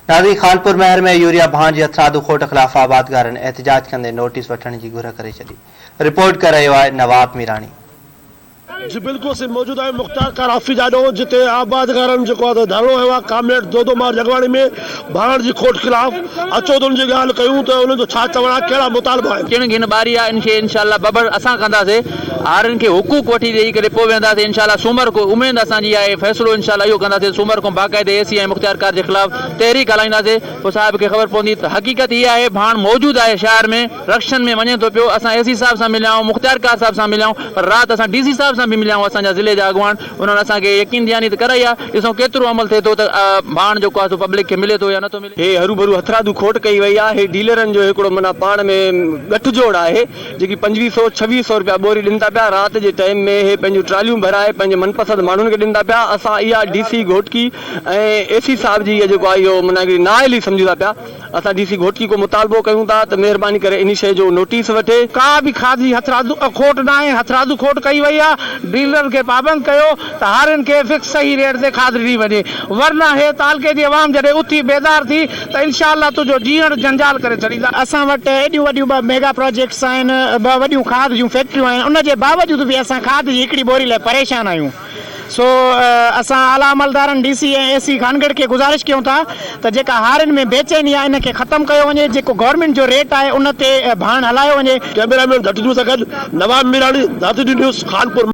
नाज़रीन, खानपुर महर में यूरिया भाण जी हथरादू खोट खिलाफ आबादगारनि एहतजाज कंदे नोटिस वठण जी घुर करे छॾी। रिपोर्ट कर रहियो आहे नवाब मीराणी। जी बिल्कुल से मौजूद है मुख्तार काराफी जाडो जिते आबादगारन जो धरणो है कामरेड दो मार जगवाणी में भाण जी खोट खिलाफ अचो तो उनकी गाल कयूं तो उन जो छा चवणा केड़ा मुतालबा है किन गिन बारी है इनके इंशाल्लाह बबर असा कंदासे हारन के हुकूक वठी देई करे पो वेंदासे इंशाल्लाह सूमर को उम्मीद असा जी है फैसलो इंशाल्लाह यो कंदासे सूमर को बाकायदे एसी है मुख्तार कार के खिलाफ तहरीक हलाइंदासे तो साहब के खबर पौंदी हकीकत ये है भाण मौजूद है शहर में रक्षन में वने तो पियो असा एसी साहब से मिलाऊं मुख्तार कार साहब से मिलाऊं पर रात असा डीसी साहब से भी मिलाऊं असा जिले जा अगवान उन्होंने असा के यकीन दियानी तो कराई है इसो केतरो अमल थे तो भाण जो को पब्लिक के मिले तो या न तो मिले। हे हरू भरू हथरादू खोट कई वही है। हे डीलरन जो एकड़ो मना पाण में गठजोड़ है जी 2500-2600 रुपया बोरी दिंदा पिया रात के टाइम में हे पंहिंजूं ट्रालियूं भराए पंहिंजे मनपसंद माण्हुनि खे ॾींदा पिया। असां इहा डीसी घोटकी ऐं एसी साहब जी जेको आहे इहो माना नाअहली सम्झूं था पिया। असां डीसी घोटकी को मुतालबो कयूं था त महिरबानी करे इन शइ जो नोटिस वठे। का भी खादी हथरादू खोट ना है हथरादू खोट कई वही है डीलर के पाबंद कयो तो हारन के फिक्स सही रेट से खाद दी वजे वरना हे तालके जी आवाम जडे उठी बेदार थी तो इंशाल्लाह तुझो जीवन जंजाल करे छड़ींदा। असां वट एडियूं वडियूं मेगा प्रोजेक्ट्स आहिनि वडियूं खाद जूं फैक्ट्रियूं आहिनि उन जे बावजूद भी असां खाद जी हिकड़ी बोरी लाइ परेशान आहियूं। सो असां आला अमलदारन डीसी ऐं एसी खानगढ़ के गुजारिश कयूं था त जेका हारन में बेचैनी आहे इनके खत्म कयो वञे जेको गवर्नमेंट जो रेट आहे उन ते भाण हलायो वञे। कैमरामैन घटजू सगन नवाब मीराणी, दादी न्यूज़, खानपुर।